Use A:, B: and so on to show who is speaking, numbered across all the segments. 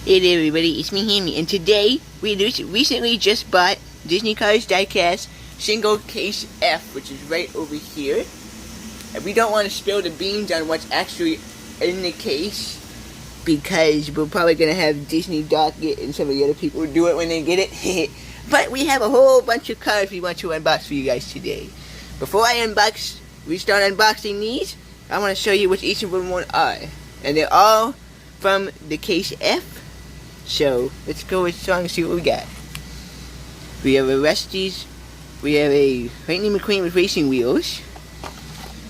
A: Hey there everybody, it's me Hammie, and today we recently just bought Disney Cars Diecast single case F, which is right over here. And we don't want to spill the beans on what's actually in the case, because we're probably going to have Disney Doc it and some of the other people do it when they get it. But we have a whole bunch of cars we want to unbox for you guys today. Before we start unboxing these, I want to show you what each of them are. And they're all from the case F. So, let's go with song and see what we got. We have a Rusty's, we have a Lightning McQueen with racing wheels.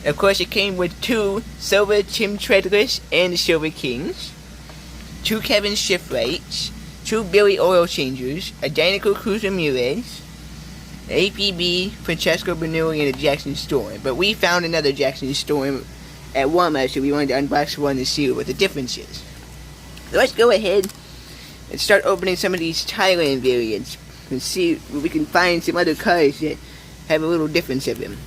A: Of course, it came with 2 Silver Tim Treadless and the Silver Kings, 2 Kevin Shiftrights, 2 Billy Oil Changers, a Dinoco Cruz Ramirez, an APB, Francesco Bernoulli, and a Jackson Storm. But we found another Jackson Storm at Walmart, so we wanted to unbox one to see what the difference is. So let's go ahead and start opening some of these Thailand variants and see if we can find some other cars that have a little difference of them.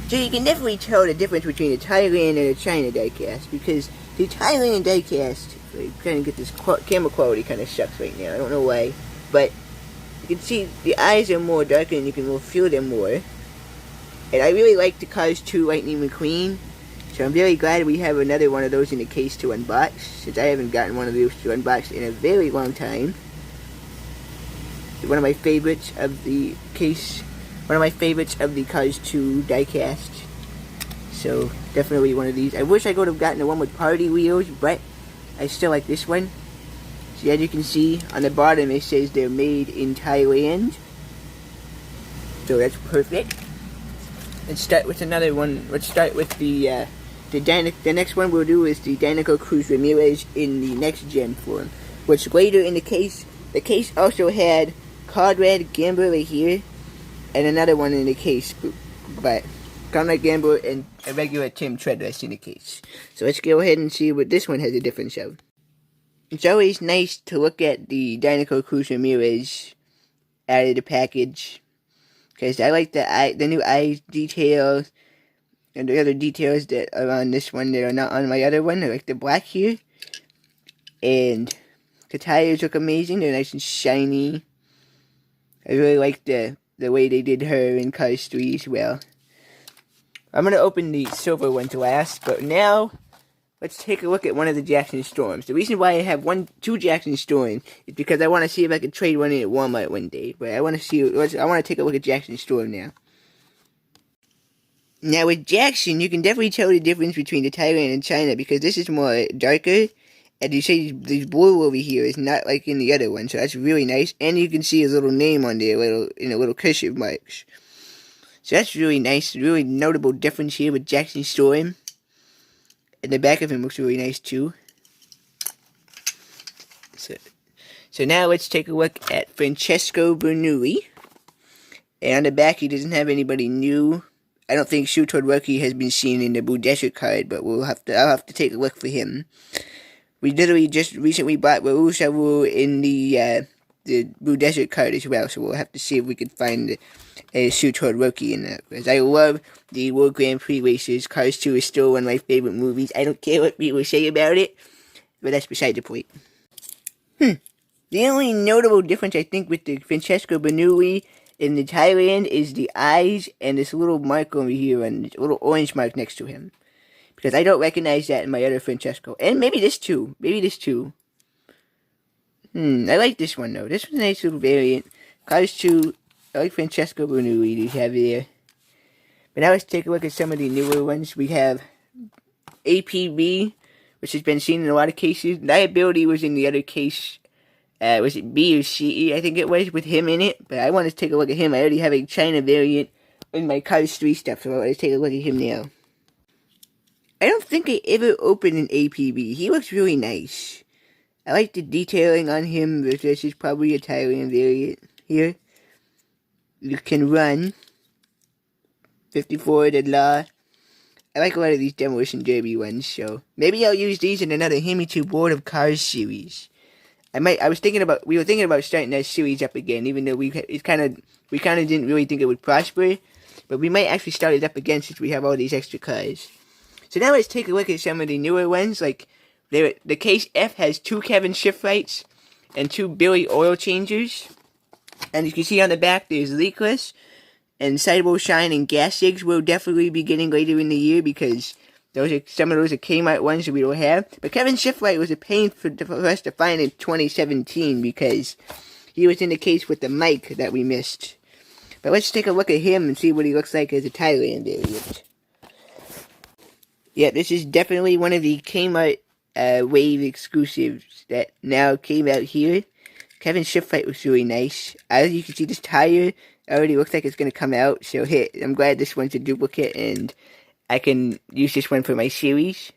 A: So you can definitely tell the difference between a Thailand and a China diecast, because the Thailand diecast, I kind of get this camera quality kind of sucks right now, I don't know why, but you can see the eyes are more darker and you can feel them more. And I really like the Cars 2 Lightning McQueen. So I'm very glad we have another one of those in the case to unbox, since I haven't gotten one of those to unbox in a very long time. One of my favorites of the case, one of my favorites of the Cars 2 diecast. So definitely one of these. I wish I could have gotten the one with party wheels, but I still like this one. So as you can see on the bottom it says they're made in Thailand. So that's perfect. Let's start with another one. Let's start with the next one we'll do is the Dinoco Cruz Ramirez in the next gen form, which later in the case also had Conrad Gambler right here, and another one in the case, but Conrad Gambler and a regular Tim Treadless in the case. So let's go ahead and see what this one has a difference of. It's always nice to look at the Dinoco Cruz Ramirez out of the package, because I like the new eye details and the other details that are on this one that are not on my other one. I like the black here. And the tires look amazing. They're nice and shiny. I really like the way they did her in Cars 3 as well. I'm going to open the silver one to last. But now, let's take a look at one of the Jackson Storms. The reason why I have 2 Jackson Storms is because I want to see if I can trade one in at Walmart one day. But I want to take a look at Jackson Storm now. Now with Jackson, you can definitely tell the difference between the Thailand and China, because this is more darker, and you see this blue over here is not like in the other one, so that's really nice. And you can see his little name on there, in a little cursive marks. So that's really nice, really notable difference here with Jackson Storm. And the back of him looks really nice too. So now let's take a look at Francesco Bernoulli. And on the back he doesn't have anybody new. I don't think Shoe Toward Rookie has been seen in the Blue Desert card, but I'll have to take a look for him. We literally just recently bought Raul Saru in the Blue Desert card as well, so we'll have to see if we can find a Shoe Toward Rookie in that. Because I love the World Grand Prix races. Cars 2 is still one of my favorite movies. I don't care what people say about it, but that's beside the point. The only notable difference I think with the Francesco Bernoulli in the Thailand is the eyes and this little mark over here and this little orange mark next to him. Because I don't recognize that in my other Francesco. And maybe this too. I like this one though. This one's a nice little variant. Cars 2, I like Francesco Bernoulli they have there. But now let's take a look at some of the newer ones. We have APB, which has been seen in a lot of cases. Liability was in the other case. Was it B or C? I think it was, with him in it. But I want to take a look at him. I already have a China variant in my Cars 3 stuff, so let's take a look at him now. I don't think I ever opened an APB. He looks really nice. I like the detailing on him. This is probably a Thailand variant here. You can run. 54 the law. I like a lot of these Demolition Derby ones, so maybe I'll use these in another Hammie 2 Board of Cars series. we were thinking about starting that series up again, even though we kind of didn't really think it would prosper, but we might actually start it up again since we have all these extra cars. So now let's take a look at some of the newer ones, like The case F has 2 Kevin Shifrites and 2 Billy oil changers. And you can see on the back there's leakless and Sidewall Shine and gas rigs will definitely be getting later in the year because some of those are Kmart ones that we don't have. But Kevin Shifrite was a pain for us to find in 2017 because he was in the case with the mic that we missed. But let's take a look at him and see what he looks like as a Thailand variant. Yeah, this is definitely one of the Kmart Wave exclusives that now came out here. Kevin Shifrite was really nice. As you can see, this tire already looks like it's going to come out. So, hey, I'm glad this one's a duplicate and I can use this one for my series.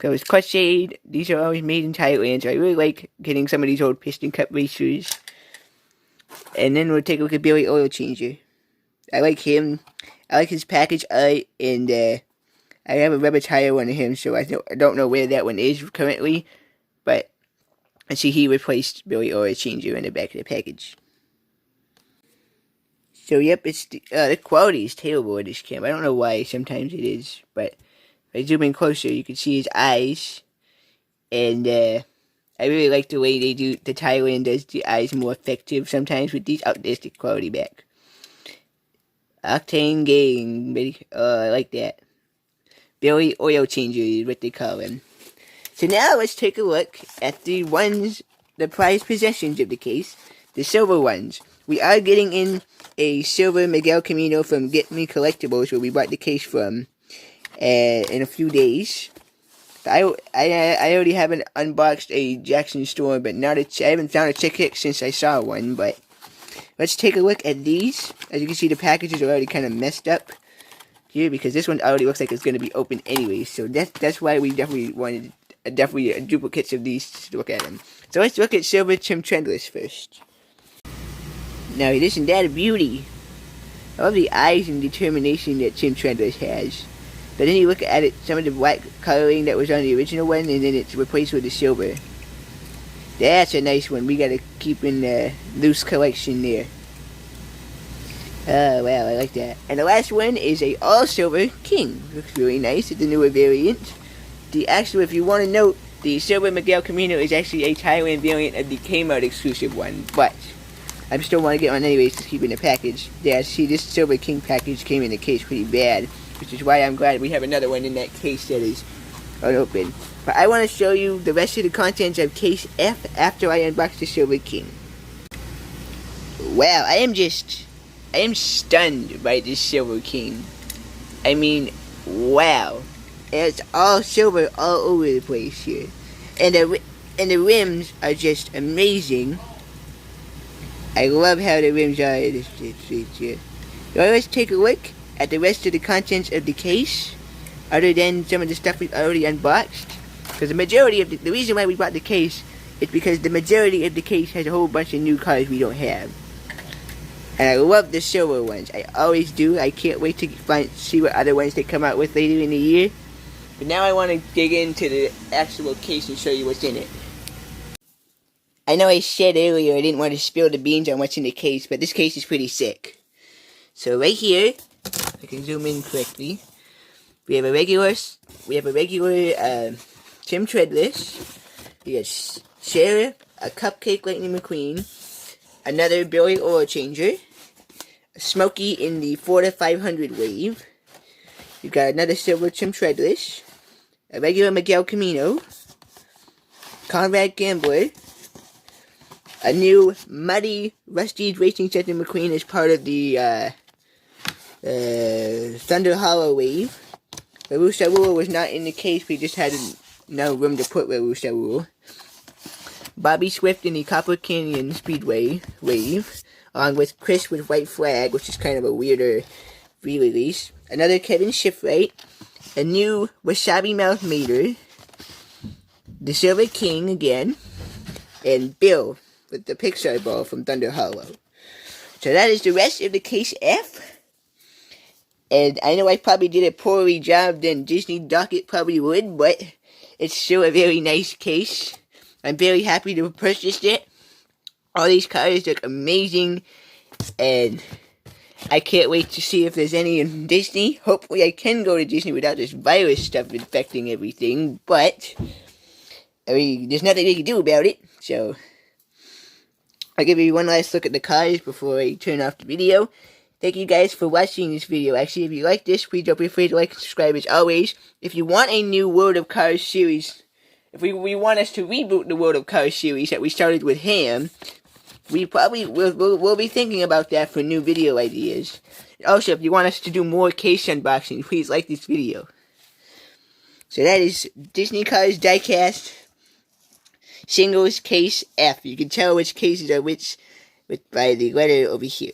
A: So, it's Clutch Shade. These are always made in Thailand. So, I really like getting some of these old piston cup racers. And then we'll take a look at Billy Oil Changer. I like him. I like his package art. And I have a rubber tire one of him. So, I don't know where that one is currently. But I see he replaced Billy Oil Changer in the back of the package. So, yep, it's the quality is terrible in this cam. I don't know why. Sometimes it is. But if I zoom in closer, you can see his eyes. And I really like the way they do, the Thailand does the eyes more effective sometimes with these. Oh, there's the quality back. Octane Gang, baby. I like that. Billy Oil Changer is what they call him. So now let's take a look at the prized possessions of the case, the silver ones. We are getting in a silver Miguel Camino from Get Me Collectibles, where we bought the case from, in a few days. I already haven't unboxed a Jackson Store, but I haven't found a ticket since I saw one. But let's take a look at these. As you can see, the packages are already kind of messed up here because this one already looks like it's going to be open anyway. So that's why we definitely wanted duplicates of these to look at them. So let's look at Silver Tim Trendless first. Now, isn't that a beauty? I love the eyes and determination that Tim Trendless has. But then you look at it, some of the black coloring that was on the original one, and then it's replaced with the silver. That's a nice one. We gotta keep in the loose collection there. Oh, wow, I like that. And the last one is a all-silver King. Looks really nice. It's a newer variant. If you want to note, the Silver Miguel Camino is actually a Thailand variant of the Kmart exclusive one, but I still want to get one anyways to keep in the package. Yeah, see, this Silver King package came in the case pretty bad, which is why I'm glad we have another one in that case that is unopened. But I want to show you the rest of the contents of case F after I unbox the Silver King. Wow, I am stunned by this Silver King. I mean, wow. It's all silver all over the place here. And the rims are just amazing. I love how the rims are in this here. So let's take a look at the rest of the contents of the case, other than some of the stuff we've already unboxed. Because the majority of the reason why we bought the case is because the majority of the case has a whole bunch of new cars we don't have. And I love the silver ones. I always do. I can't wait to see what other ones they come out with later in the year. But now I want to dig into the actual case and show you what's in it. I know I said earlier I didn't want to spill the beans on what's in the case, but this case is pretty sick. So right here, I can zoom in correctly. We have a regular Tim Treadless. We got Sarah, a Cupcake Lightning McQueen, another Billy Oil Changer, a Smokey in the 4-500 wave. We've got another Silver Tim Treadless, a regular Miguel Camino, Conrad Gambler, a new Muddy Rusty Racing Center McQueen as part of the Thunder Hollow wave. Larusa Rule was not in the case, we just had no room to put Larusa Rule. Bobby Swift in the Copper Canyon Speedway wave, along with Chris with White Flag, which is kind of a weirder re-release. Another Kevin Shifrite, a new Wasabi Mouth Mater, the Silver King again, and Bill with the Pixar ball from Thunder Hollow. So that is the rest of the case F. And I know I probably did a poorly job than Disney Docket probably would, but it's still a very nice case. I'm very happy to have purchased it. All these cars look amazing, and I can't wait to see if there's any in Disney. Hopefully I can go to Disney without this virus stuff infecting everything, but I mean, there's nothing they can do about it, so I'll give you one last look at the cars before I turn off the video. Thank you guys for watching this video. Actually, if you like this, please don't be afraid to like and subscribe as always. If you want a new World of Cars series, if we want us to reboot the World of Cars series that we started with Ham, we probably we'll be thinking about that for new video ideas. Also, if you want us to do more case unboxing, please like this video. So that is Disney Cars Diecast Singles Case F. You can tell which cases are which by the letter over here.